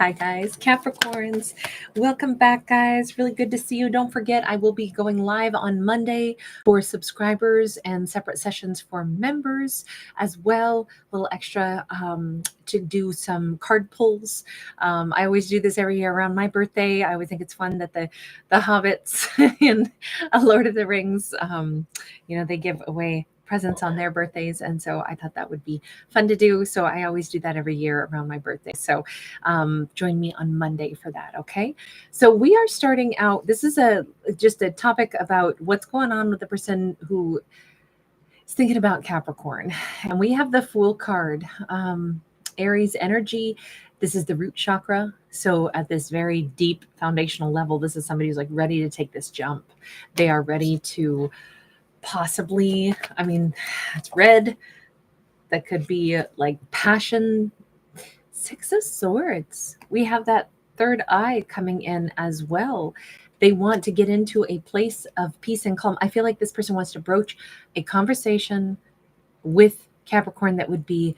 Hi guys, Capricorns. Welcome back, guys. Really good to see you. Don't forget, I will be going live on Monday for subscribers and separate sessions for members as well. A little extra to do some card pulls. I always do this every year around my birthday. I always think it's fun that the hobbits in A Lord of the Rings, they give away presents on their birthdays, and so I thought that would be fun to do. So I always do that every year around my birthday. So join me on Monday for that. Okay. So we are starting out. This is just a topic about what's going on with the person who is thinking about Capricorn. And we have the Fool card, Aries energy. This is the root chakra. So at this very deep foundational level, this is somebody who's like ready to take this jump. They are ready to possibly, it's red. That could be like passion. Six of Swords. We have that third eye coming in as well. They want to get into a place of peace and calm. I feel like this person wants to broach a conversation with Capricorn that would be,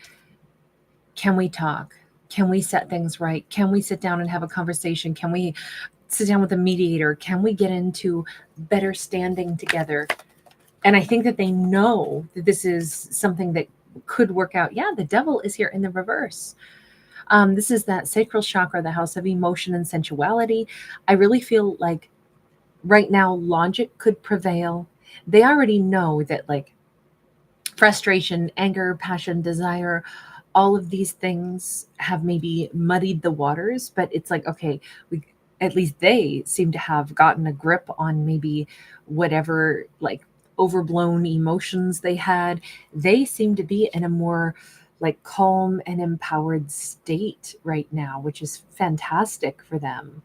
can we talk? Can we set things right? Can we sit down and have a conversation? Can we sit down with a mediator? Can we get into better standing together? And I think that they know that this is something that could work out. Yeah, the devil is here in the reverse. This is that sacral chakra, the house of emotion and sensuality. I really feel like right now logic could prevail. They already know that like frustration, anger, passion, desire, all of these things have maybe muddied the waters, but it's like, okay, at least they seem to have gotten a grip on maybe whatever like overblown emotions they had. They seem to be in a more like calm and empowered state right now, which is fantastic for them.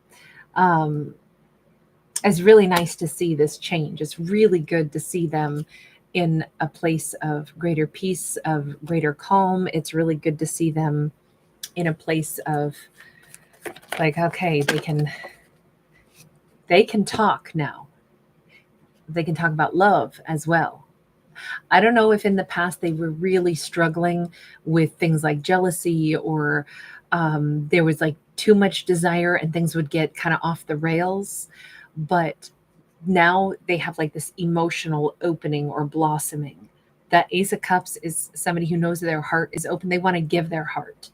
It's really nice to see this change. It's really good to see them in a place of greater peace, of greater calm. It's really good to see them in a place of like, okay, they can talk now. They can talk about love as well. I don't know if in the past they were really struggling with things like jealousy or there was like too much desire and things would get kind of off the rails. But now they have like this emotional opening or blossoming. That Ace of Cups is somebody who knows their heart is open. They want to give their heart.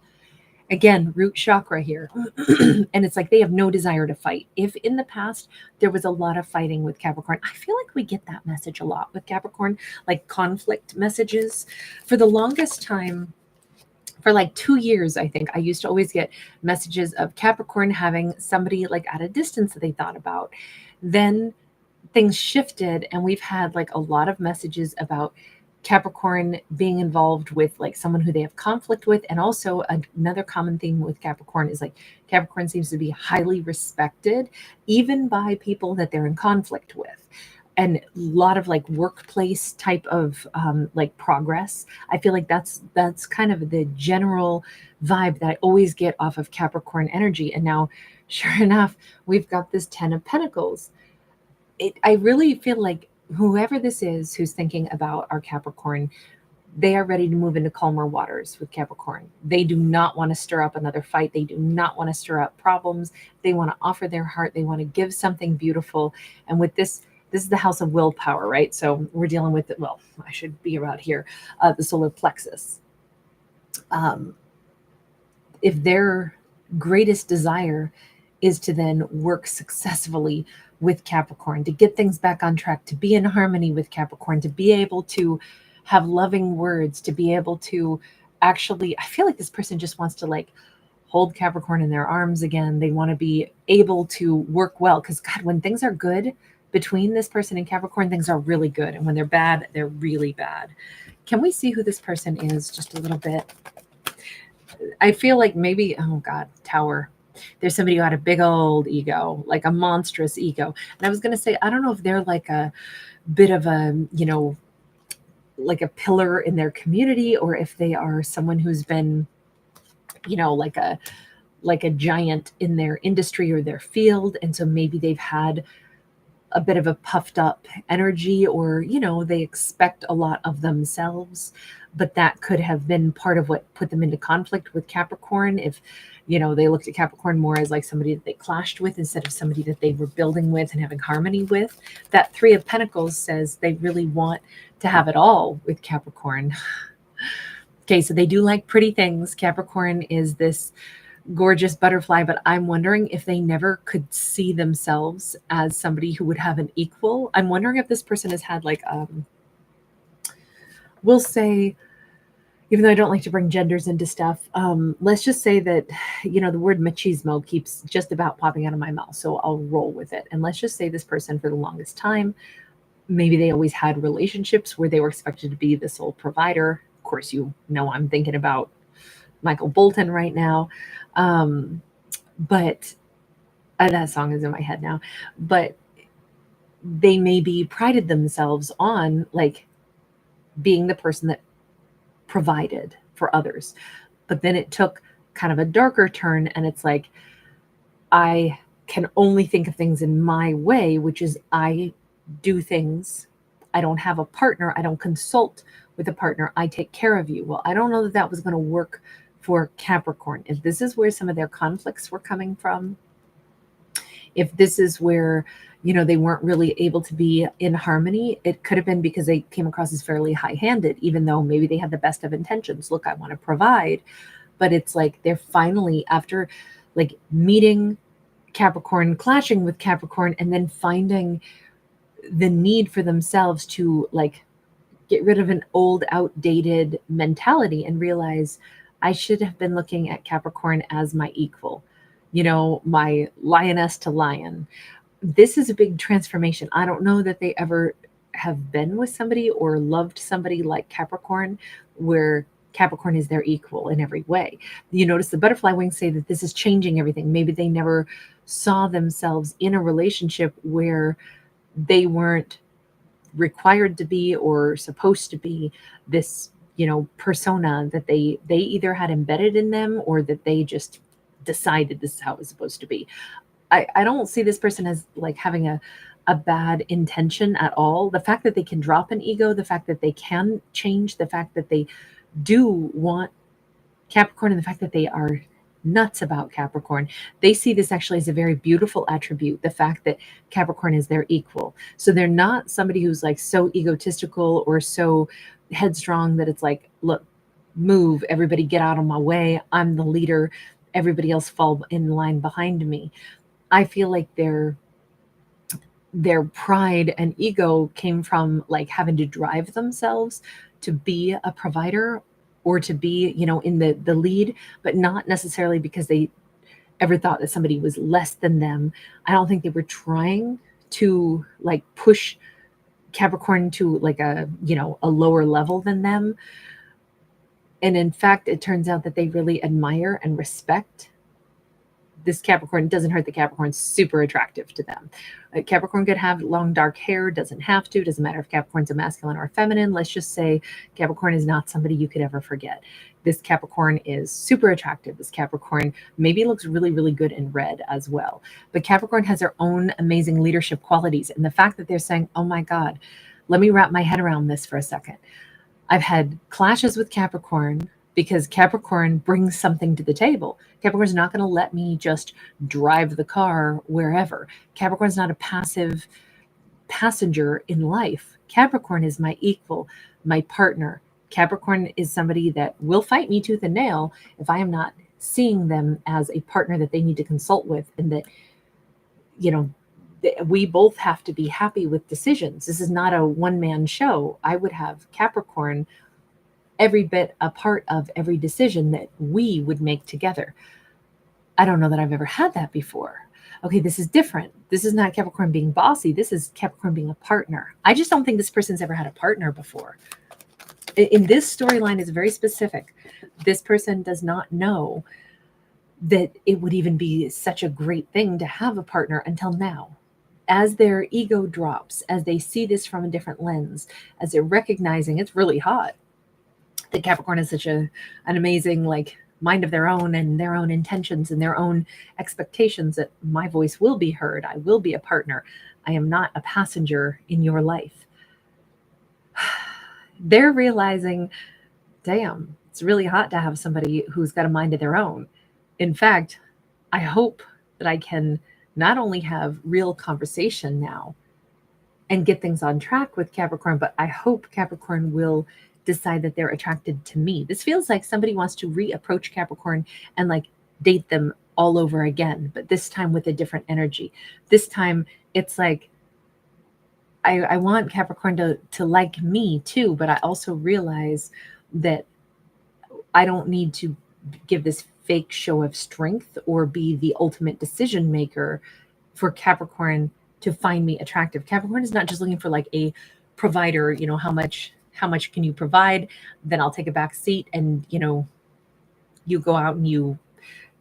Again, root chakra here. And it's like they have no desire to fight. If in the past there was a lot of fighting with Capricorn, I feel like we get that message a lot with Capricorn, like conflict messages. For the longest time, for like 2 years, I think I used to always get messages of Capricorn having somebody like at a distance that they thought about. Then things shifted, and we've had like a lot of messages about Capricorn being involved with like someone who they have conflict with. And also another common theme with Capricorn is like Capricorn seems to be highly respected, even by people that they're in conflict with. And a lot of like workplace type of like progress. I feel like that's kind of the general vibe that I always get off of Capricorn energy. And now, sure enough, we've got this 10 of Pentacles. I really feel like whoever this is who's thinking about our Capricorn, they are ready to move into calmer waters with Capricorn. They do not want to stir up another fight. They do not want to stir up problems. They want to offer their heart. They want to give something beautiful. And with this is the house of willpower, right? So we're dealing with it. Well, I should be around here, the solar plexus. If their greatest desire is to then work successfully with Capricorn, to get things back on track, to be in harmony with Capricorn, to be able to have loving words, to be able to actually, I feel like this person just wants to like hold Capricorn in their arms again. They want to be able to work well, because God, when things are good between this person and Capricorn, things are really good. And when they're bad, they're really bad. Can we see who this person is just a little bit? I feel like maybe, oh God, Tower. There's somebody who had a big old ego, like a monstrous ego. And I was going to say, I don't know if they're like a bit of a, like a pillar in their community, or if they are someone who's been, like a giant in their industry or their field. And so maybe they've had a bit of a puffed up energy, or, they expect a lot of themselves, but that could have been part of what put them into conflict with Capricorn. If They looked at Capricorn more as like somebody that they clashed with instead of somebody that they were building with and having harmony with. That Three of Pentacles says they really want to have it all with Capricorn. Okay, so they do like pretty things. Capricorn is this gorgeous butterfly, but I'm wondering if they never could see themselves as somebody who would have an equal. I'm wondering if this person has had like, we'll say, even though I don't like to bring genders into stuff, let's just say that, the word machismo keeps just about popping out of my mouth. So I'll roll with it. And let's just say this person for the longest time, maybe they always had relationships where they were expected to be the sole provider. Of course, I'm thinking about Michael Bolton right now. But that song is in my head now. But they maybe prided themselves on like being the person that provided for others. But then it took kind of a darker turn, and it's like, I can only think of things in my way, which is I do things. I don't have a partner. I don't consult with a partner. I take care of you. Well, I don't know that that was going to work for Capricorn. If this is where some of their conflicts were coming from, if this is where, they weren't really able to be in harmony, it could have been because they came across as fairly high-handed, even though maybe they had the best of intentions. Look, I want to provide. But it's like they're finally, after like meeting Capricorn, clashing with Capricorn, and then finding the need for themselves to like get rid of an old, outdated mentality and realize I should have been looking at Capricorn as my equal, my lioness to lion. This is a big transformation. I don't know that they ever have been with somebody or loved somebody like Capricorn, where Capricorn is their equal in every way. You notice the butterfly wings say that this is changing everything. Maybe they never saw themselves in a relationship where they weren't required to be or supposed to be this, persona that they either had embedded in them or that they just decided this is how it was supposed to be. I don't see this person as like having a bad intention at all. The fact that they can drop an ego, the fact that they can change, the fact that they do want Capricorn, and the fact that they are nuts about Capricorn, they see this actually as a very beautiful attribute, the fact that Capricorn is their equal. So they're not somebody who's like so egotistical or so headstrong that it's like, look, move, everybody get out of my way. I'm the leader. Everybody else fall in line behind me. I feel like their pride and ego came from like having to drive themselves to be a provider or to be, in the lead, but not necessarily because they ever thought that somebody was less than them. I don't think they were trying to like push Capricorn to like a lower level than them. And in fact, it turns out that they really admire and respect this Capricorn. Doesn't hurt the Capricorn's super attractive to them. Capricorn could have long dark hair, doesn't have to. Doesn't matter if Capricorn's a masculine or a feminine. Let's just say Capricorn is not somebody you could ever forget. This Capricorn is super attractive. This Capricorn maybe looks really, really good in red as well. But Capricorn has their own amazing leadership qualities. And the fact that they're saying, oh my God, let me wrap my head around this for a second. I've had clashes with Capricorn because Capricorn brings something to the table. Capricorn's not going to let me just drive the car wherever. Capricorn's not a passive passenger in life. Capricorn is my equal, my partner. Capricorn is somebody that will fight me tooth and nail if I am not seeing them as a partner that they need to consult with, and that, we both have to be happy with decisions. This is not a one-man show. I would have Capricorn every bit a part of every decision that we would make together. I don't know that I've ever had that before. Okay, this is different. This is not Capricorn being bossy. This is Capricorn being a partner. I just don't think this person's ever had a partner before. In this storyline is very specific. This person does not know that it would even be such a great thing to have a partner until now. As their ego drops, as they see this from a different lens, as they're recognizing it's really hot that Capricorn is such an amazing like mind of their own and their own intentions and their own expectations, that my voice will be heard. I will be a partner. I am not a passenger in your life. They're realizing, damn, it's really hot to have somebody who's got a mind of their own. In fact, I hope that I can not only have real conversation now and get things on track with Capricorn, but I hope Capricorn will decide that they're attracted to me. This feels like somebody wants to reapproach Capricorn and like date them all over again, but this time with a different energy. This time it's like I want Capricorn to like me too, but I also realize that I don't need to give this fake show of strength or be the ultimate decision maker for Capricorn to find me attractive. Capricorn is not just looking for like a provider, how much can you provide? Then I'll take a back seat and you go out and you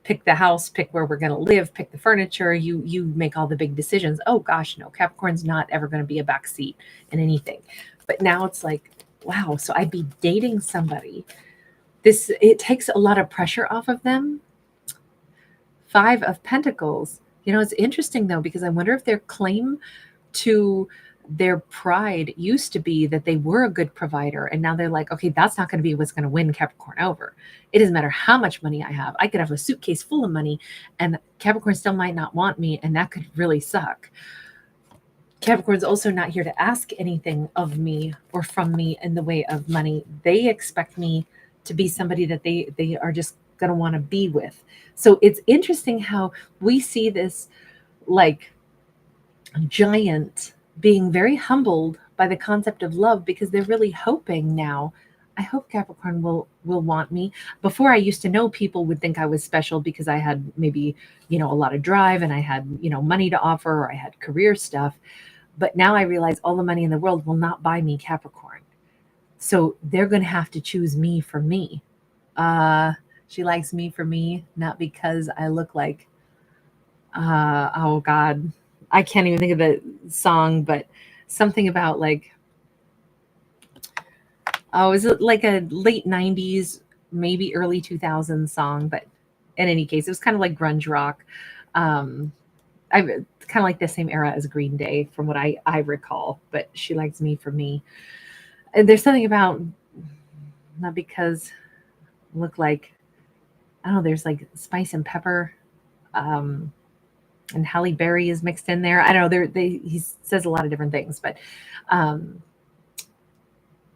pick the house, pick where we're going to live, pick the furniture, you make all the big decisions. Oh gosh, no, Capricorn's not ever going to be a back seat in anything. But now it's like, wow, so I'd be dating somebody. It takes a lot of pressure off of them. 5 of Pentacles. It's interesting though, because I wonder if their claim to their pride used to be that they were a good provider. And now they're like, okay, that's not going to be what's going to win Capricorn over. It doesn't matter how much money I have. I could have a suitcase full of money and Capricorn still might not want me. And that could really suck. Capricorn's also not here to ask anything of me or from me in the way of money. They expect me to be somebody that they are just going to want to be with. So it's interesting how we see this like giant being very humbled by the concept of love, because they're really hoping now, I hope Capricorn will want me. Before, I used to know people would think I was special because I had maybe, a lot of drive and I had, money to offer, or I had career stuff. But now I realize all the money in the world will not buy me Capricorn. So they're going to have to choose me for me. She likes me for me, not because I look like, oh God, I can't even think of the song, but something about like, is it like a late 90s, maybe early 2000s song? But in any case, it was kind of like grunge rock. I kind of like the same era as Green Day from what I recall, but she likes me for me. And there's something about, not because I look like, I don't know, there's like spice and pepper. And Halle Berry is mixed in there. I don't know. He says a lot of different things, but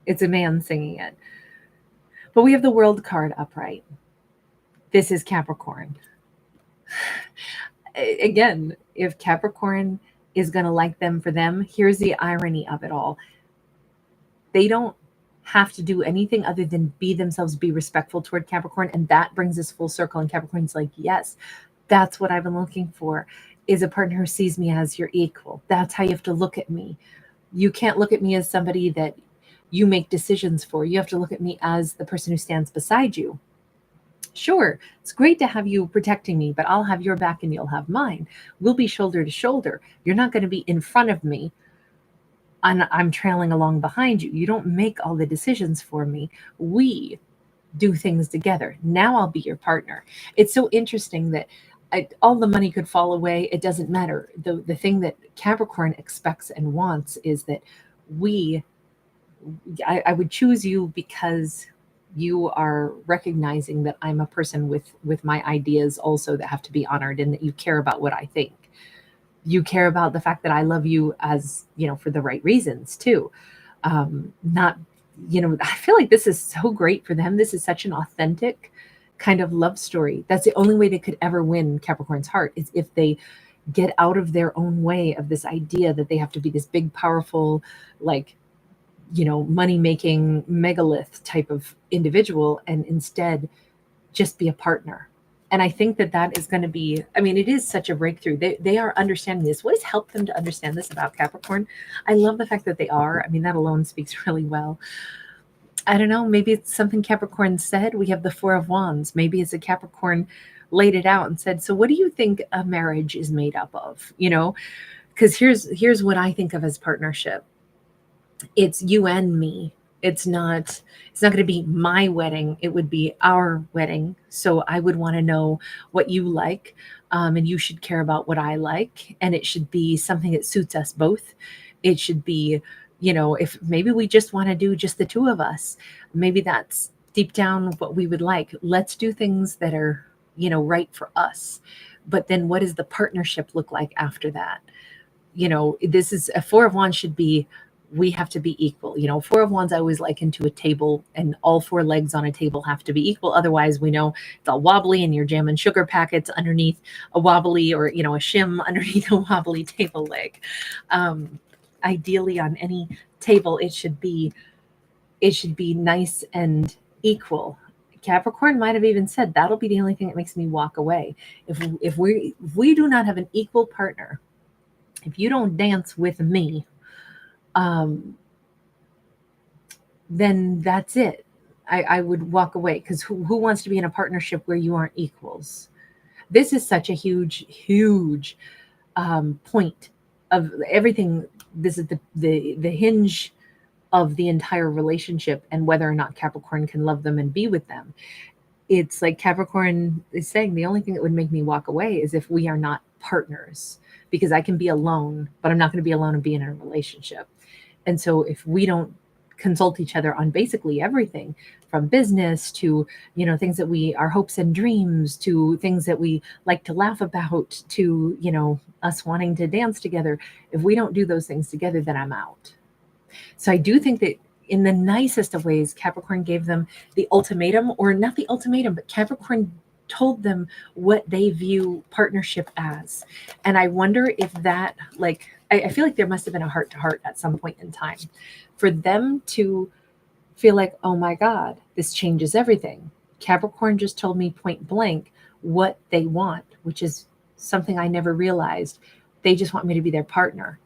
it's a man singing it. But we have the World card upright. This is Capricorn. Again, if Capricorn is going to like them for them, here's the irony of it all. They don't have to do anything other than be themselves, be respectful toward Capricorn. And that brings us full circle. And Capricorn's like, yes, that's what I've been looking for, is a partner who sees me as your equal. That's how you have to look at me. You can't look at me as somebody that you make decisions for. You have to look at me as the person who stands beside you. Sure, it's great to have you protecting me, but I'll have your back and you'll have mine. We'll be shoulder to shoulder. You're not going to be in front of me and I'm trailing along behind you. You don't make all the decisions for me. We do things together. Now I'll be your partner. It's so interesting that all the money could fall away. It doesn't matter. The thing that Capricorn expects and wants is that I would choose you because you are recognizing that I'm a person with my ideas also that have to be honored, and that you care about what I think. You care about the fact that I love you as, for the right reasons too. Not, I feel like this is so great for them. This is such an authentic kind of love story. That's the only way they could ever win Capricorn's heart, is if they get out of their own way of this idea that they have to be this big, powerful, like, money-making megalith type of individual, and instead just be a partner. And I think that is going to be, it is such a breakthrough. They are understanding this. What has helped them to understand this about Capricorn? I love the fact that they are. That alone speaks really well. I don't know, maybe it's something Capricorn said. We have the 4 of Wands. Maybe it's a Capricorn laid it out and said, so what do you think a marriage is made up of? Because here's what I think of as partnership. It's you and me. It's not going to be my wedding. It would be our wedding. So I would want to know what you like, and you should care about what I like. And it should be something that suits us both. It should be, if maybe we just want to do just the 2 of us, maybe that's deep down what we would like. Let's do things that are right for us. But then what does the partnership look like after that? This is a Four of Wands should be, we have to be equal. Four of Wands I always liken to a table, and all four legs on a table have to be equal. Otherwise, we know it's all wobbly and you're jamming sugar packets underneath a wobbly, or, a shim underneath a wobbly table leg. Ideally, on any table, it should be nice and equal. Capricorn might have even said that'll be the only thing that makes me walk away. If we do not have an equal partner, if you don't dance with me, then that's it. I would walk away, because who wants to be in a partnership where you aren't equals? This is such a huge point of everything. This is the hinge of the entire relationship, and whether or not Capricorn can love them and be with them. It's like Capricorn is saying the only thing that would make me walk away is if we are not partners, because I can be alone, but I'm not going to be alone and be in a relationship. And so if we don't consult each other on basically everything, from business to, things that our hopes and dreams, to things that we like to laugh about, to, us wanting to dance together, if we don't do those things together, then I'm out. So I do think that in the nicest of ways, Capricorn gave them the ultimatum, or not the ultimatum, but Capricorn told them what they view partnership as. And I wonder if that, I feel like there must have been a heart to heart at some point in time for them to feel like, oh my God, this changes everything. Capricorn just told me point blank what they want, which is something I never realized. They just want me to be their partner.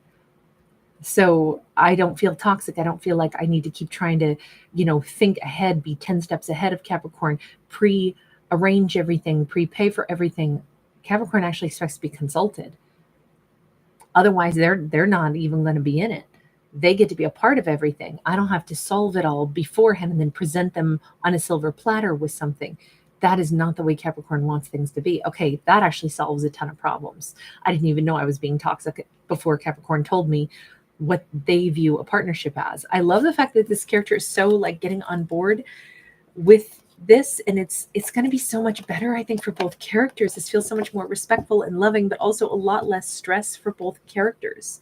So I don't feel toxic. I don't feel like I need to keep trying to, think ahead, be 10 steps ahead of Capricorn, pre-arrange everything, prepay for everything. Capricorn actually expects to be consulted. Otherwise, they're not even going to be in it. They get to be a part of everything. I don't have to solve it all beforehand and then present them on a silver platter with something. That is not the way Capricorn wants things to be. Okay, that actually solves a ton of problems. I didn't even know I was being toxic before Capricorn told me what they view a partnership as. I love the fact that this character is so getting on board with this, and it's going to be so much better, I think, for both characters. This feels so much more respectful and loving, but also a lot less stress for both characters.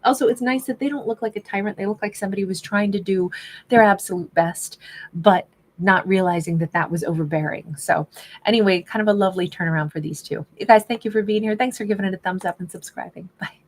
Also, it's nice that they don't look like a tyrant. They look like somebody who was trying to do their absolute best, but not realizing that was overbearing. So anyway, kind of a lovely turnaround for these two. You guys, thank you for being here. Thanks for giving it a thumbs up and subscribing. Bye.